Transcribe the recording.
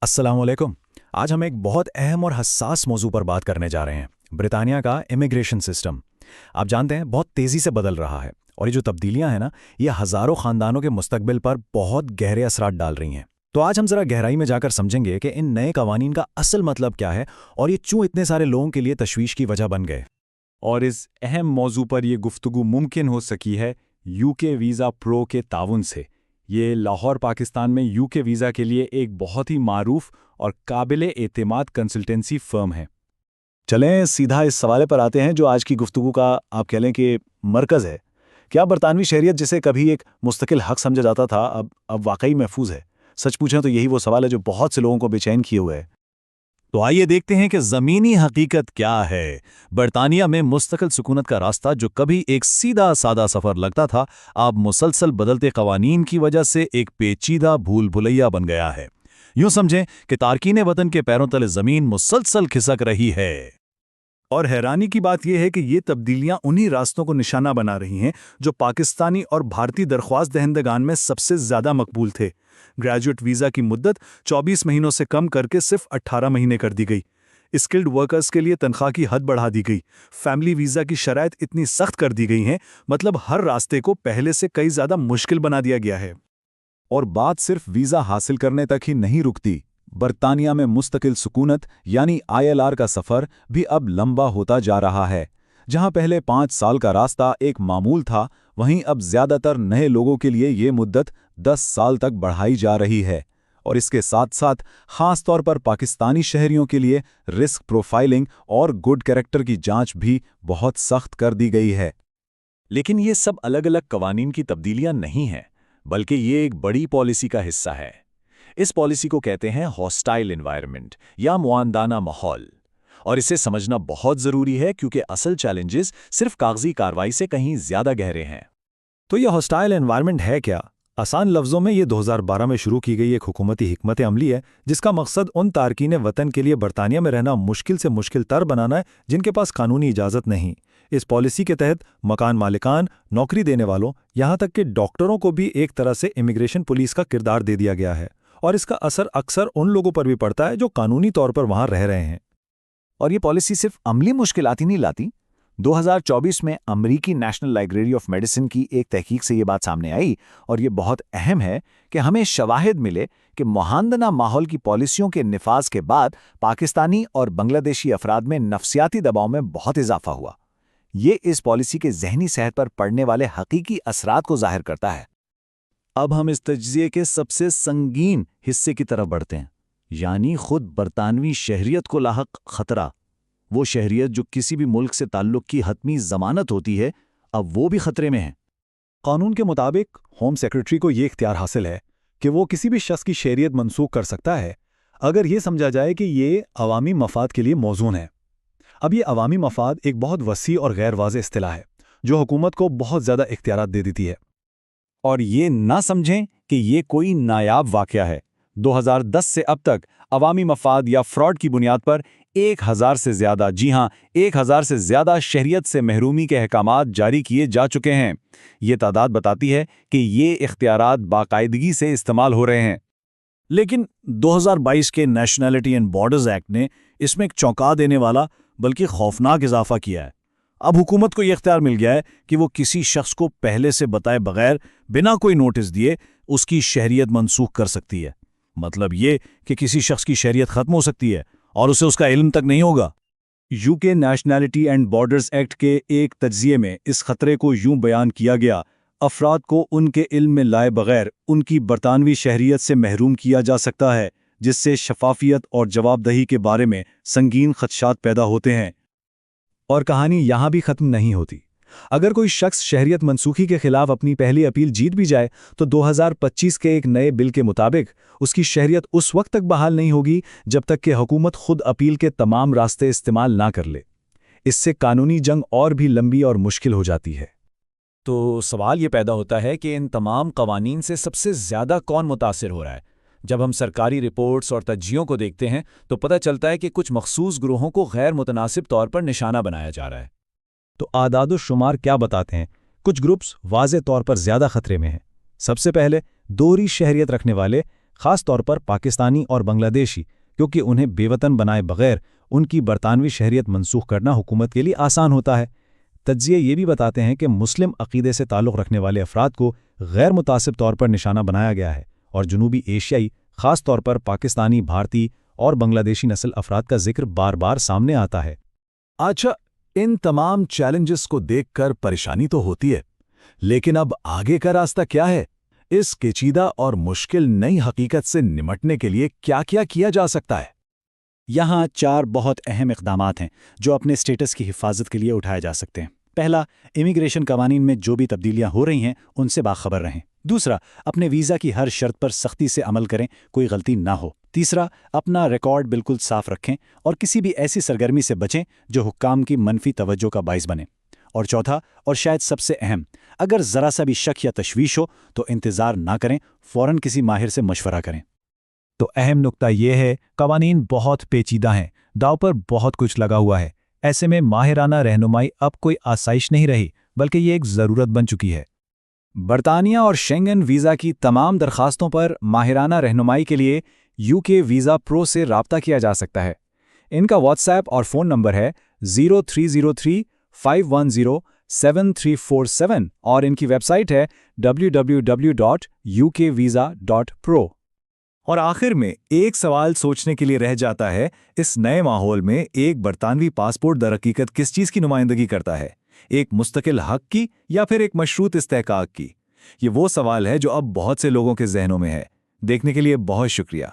السلام علیکم۔ آج ہم ایک بہت اہم اور حساس موضوع پر بات کرنے جا رہے ہیں، برطانیہ کا امیگریشن سسٹم۔ آپ جانتے ہیں بہت تیزی سے بدل رہا ہے، اور یہ جو تبدیلیاں ہیں نا، یہ ہزاروں خاندانوں کے مستقبل پر بہت گہرے اثرات ڈال رہی ہیں۔ تو آج ہم ذرا گہرائی میں جا کر سمجھیں گے کہ ان نئے قوانین کا اصل مطلب کیا ہے اور یہ کیوں اتنے سارے لوگوں کے لیے تشویش کی وجہ بن گئے۔ اور اس اہم موضوع پر یہ گفتگو ممکن ہو سکی ہے یو کے ویزا پرو کے تعاون سے۔ یہ لاہور پاکستان میں یو کے ویزا کے لیے ایک بہت ہی معروف اور قابل اعتماد کنسلٹنسی فرم ہے۔ چلیں سیدھا اس سوالے پر آتے ہیں جو آج کی گفتگو کا آپ کہہ لیں کہ مرکز ہے۔ کیا برطانوی شہریت جسے کبھی ایک مستقل حق سمجھا جاتا تھا اب واقعی محفوظ ہے؟ سچ پوچھیں تو یہی وہ سوال ہے جو بہت سے لوگوں کو بے چین کیے ہوئے ہے۔ تو آئیے دیکھتے ہیں کہ زمینی حقیقت کیا ہے۔ برطانیہ میں مستقل سکونت کا راستہ جو کبھی ایک سیدھا سادہ سفر لگتا تھا، اب مسلسل بدلتے قوانین کی وجہ سے ایک پیچیدہ بھول بھلیا بن گیا ہے۔ یوں سمجھیں کہ تارکین وطن کے پیروں تلے زمین مسلسل کھسک رہی ہے۔ اور حیرانی کی بات یہ ہے کہ یہ تبدیلیاں انہی راستوں کو نشانہ بنا رہی ہیں جو پاکستانی اور بھارتی درخواست دہندگان میں سب سے زیادہ مقبول تھے۔ گریجویٹ ویزا کی مدت 24 مہینوں سے کم کر کے صرف 18 مہینے کر دی گئی۔ اسکلڈ ورکرز کے لیے تنخواہ کی حد بڑھا دی گئی۔ فیملی ویزا کی شرائط اتنی سخت کر دی گئی ہیں، مطلب ہر راستے کو پہلے سے کئی زیادہ مشکل بنا دیا گیا ہے۔ اور بات صرف ویزا حاصل کرنے تک ہی نہیں رکتی۔ برطانیہ میں مستقل سکونت یعنی ILR کا سفر بھی اب لمبا ہوتا جا رہا ہے۔ جہاں پہلے 5 سال کا راستہ ایک معمول تھا، وہیں اب زیادہ تر نئے لوگوں کے لیے یہ مدت 10 سال تک بڑھائی جا رہی ہے۔ اور اس کے ساتھ ساتھ خاص طور پر پاکستانی شہریوں کے لیے رسک پروفائلنگ اور گڈ کیریکٹر کی جانچ بھی بہت سخت کر دی گئی ہے۔ لیکن یہ سب الگ الگ قوانین کی تبدیلیاں نہیں ہیں، بلکہ یہ ایک بڑی پالیسی کا حصہ ہے۔ اس پالیسی کو کہتے ہیں ہاسٹائل انوائرمنٹ یا معاندانہ ماحول، اور اسے سمجھنا بہت ضروری ہے کیونکہ اصل چیلنجز صرف کاغذی کارروائی سے کہیں زیادہ گہرے ہیں۔ تو یہ ہاسٹائل انوائرمنٹ ہے کیا؟ آسان لفظوں میں یہ 2012 میں شروع کی گئی ایک حکومتی حکمت عملی ہے جس کا مقصد ان تارکین وطن کے لیے برطانیہ میں رہنا مشکل سے مشکل تر بنانا ہے جن کے پاس قانونی اجازت نہیں۔ اس پالیسی کے تحت مکان مالکان، نوکری دینے والوں، یہاں تک کہ ڈاکٹروں کو بھی ایک طرح سے امیگریشن پولیس کا کردار دے دیا گیا ہے، اور اس کا اثر اکثر ان لوگوں پر بھی پڑتا ہے جو قانونی طور پر وہاں رہ رہے ہیں۔ اور یہ پالیسی صرف عملی مشکلات ہی نہیں لاتی۔ 2024 میں امریکی نیشنل لائبریری آف میڈیسن کی ایک تحقیق سے یہ بات سامنے آئی، اور یہ بہت اہم ہے کہ ہمیں شواہد ملے کہ معاندانہ ماحول کی پالیسیوں کے نفاذ کے بعد پاکستانی اور بنگلہ دیشی افراد میں نفسیاتی دباؤ میں بہت اضافہ ہوا۔ یہ اس پالیسی کے ذہنی صحت پر پڑنے والے حقیقی اثرات کو ظاہر کرتا ہے۔ اب ہم اس تجزیے کے سب سے سنگین حصے کی طرف بڑھتے ہیں، یعنی خود برطانوی شہریت کو لاحق خطرہ۔ وہ شہریت جو کسی بھی ملک سے تعلق کی حتمی ضمانت ہوتی ہے، اب وہ بھی خطرے میں ہے۔ قانون کے مطابق ہوم سیکرٹری کو یہ اختیار حاصل ہے کہ وہ کسی بھی شخص کی شہریت منسوخ کر سکتا ہے اگر یہ سمجھا جائے کہ یہ عوامی مفاد کے لیے موزون ہے۔ اب یہ عوامی مفاد ایک بہت وسیع اور غیر واضح اصطلاح ہے جو حکومت کو بہت زیادہ اختیارات دے دیتی ہے۔ اور یہ نہ سمجھیں کہ یہ کوئی نایاب واقعہ ہے۔ 2010 سے اب تک عوامی مفاد یا فراڈ کی بنیاد پر 1000 سے زیادہ، جی ہاں 1000 سے زیادہ شہریت سے محرومی کے احکامات جاری کیے جا چکے ہیں۔ یہ تعداد بتاتی ہے کہ یہ اختیارات باقاعدگی سے استعمال ہو رہے ہیں۔ لیکن 2022 کے نیشنلٹی اینڈ بارڈرز ایکٹ نے اس میں ایک چونکا دینے والا بلکہ خوفناک اضافہ کیا ہے۔ اب حکومت کو یہ اختیار مل گیا ہے کہ وہ کسی شخص کو پہلے سے بتائے بغیر بنا کوئی نوٹس دیے اس کی شہریت منسوخ کر سکتی ہے۔ مطلب یہ کہ کسی شخص کی شہریت ختم ہو سکتی ہے اور اسے اس کا علم تک نہیں ہوگا۔ یو کے نیشنلٹی اینڈ بارڈرز ایکٹ کے ایک تجزیے میں اس خطرے کو یوں بیان کیا گیا: افراد کو ان کے علم میں لائے بغیر ان کی برطانوی شہریت سے محروم کیا جا سکتا ہے، جس سے شفافیت اور جواب دہی کے بارے میں سنگین خدشات پیدا ہوتے ہیں۔ اور کہانی یہاں بھی ختم نہیں ہوتی۔ اگر کوئی شخص شہریت منسوخی کے خلاف اپنی پہلی اپیل جیت بھی جائے تو 2025 کے ایک نئے بل کے مطابق اس کی شہریت اس وقت تک بحال نہیں ہوگی جب تک کہ حکومت خود اپیل کے تمام راستے استعمال نہ کر لے۔ اس سے قانونی جنگ اور بھی لمبی اور مشکل ہو جاتی ہے۔ تو سوال یہ پیدا ہوتا ہے کہ ان تمام قوانین سے سب سے زیادہ کون متاثر ہو رہا ہے؟ جب ہم سرکاری رپورٹس اور تجزیوں کو دیکھتے ہیں تو پتہ چلتا ہے کہ کچھ مخصوص گروہوں کو غیر متناسب طور پر نشانہ بنایا جا رہا ہے۔ تو اعداد و شمار کیا بتاتے ہیں؟ کچھ گروپس واضح طور پر زیادہ خطرے میں ہیں۔ سب سے پہلے دوہری شہریت رکھنے والے خاص طور پر پاکستانی اور بنگلہ دیشی، کیونکہ انہیں بے وطن بنائے بغیر ان کی برطانوی شہریت منسوخ کرنا حکومت کے لیے آسان ہوتا ہے۔ تجزیے یہ بھی بتاتے ہیں کہ مسلم عقیدے سے تعلق رکھنے والے افراد کو غیر متعصب طور پر نشانہ بنایا گیا ہے، اور جنوبی ایشیائی، خاص طور پر پاکستانی، بھارتی اور بنگلہ دیشی نسل افراد کا ذکر بار بار سامنے آتا ہے۔ اچھا، ان تمام چیلنجز کو دیکھ کر پریشانی تو ہوتی ہے، لیکن اب آگے کا راستہ کیا ہے؟ اس پیچیدہ اور مشکل نئی حقیقت سے نمٹنے کے لیے کیا کیا جا سکتا ہے؟ یہاں 4 بہت اہم اقدامات ہیں جو اپنے اسٹیٹس کی حفاظت کے لیے اٹھائے جا سکتے ہیں۔ پہلا، امیگریشن قوانین میں جو بھی تبدیلیاں ہو رہی ہیں ان سے باخبر رہیں۔ دوسرا، اپنے ویزا کی ہر شرط پر سختی سے عمل کریں، کوئی غلطی نہ ہو۔ تیسرا، اپنا ریکارڈ بالکل صاف رکھیں اور کسی بھی ایسی سرگرمی سے بچیں جو حکام کی منفی توجہ کا باعث بنے۔ اور چوتھا، اور شاید سب سے اہم، اگر ذرا سا بھی شک یا تشویش ہو تو انتظار نہ کریں، فوراً کسی ماہر سے مشورہ کریں۔ تو اہم نکتہ یہ ہے، قوانین بہت پیچیدہ ہیں، داؤ پر بہت کچھ لگا ہوا ہے۔ ایسے میں ماہرانہ رہنمائی اب کوئی آسائش نہیں رہی، بلکہ یہ ایک ضرورت بن چکی ہے۔ برطانیہ اور شینگن ویزا کی تمام درخواستوں پر ماہرانہ رہنمائی کے لیے UK ویزا پرو سے رابطہ کیا جا سکتا ہے۔ ان کا واٹس ایپ اور فون نمبر ہے 0303-510-7347 اور ان کی ویب سائٹ ہے www.ukvisa.pro۔ اور آخر میں ایک سوال سوچنے کے لیے رہ جاتا ہے، اس نئے ماحول میں ایک برطانوی پاسپورٹ درحقیقت کس چیز کی نمائندگی کرتا ہے؟ ایک مستقل حق کی یا پھر ایک مشروط استحقاق کی؟ یہ وہ سوال ہے جو اب بہت سے لوگوں کے ذہنوں میں ہے۔ دیکھنے کے لیے بہت شکریہ۔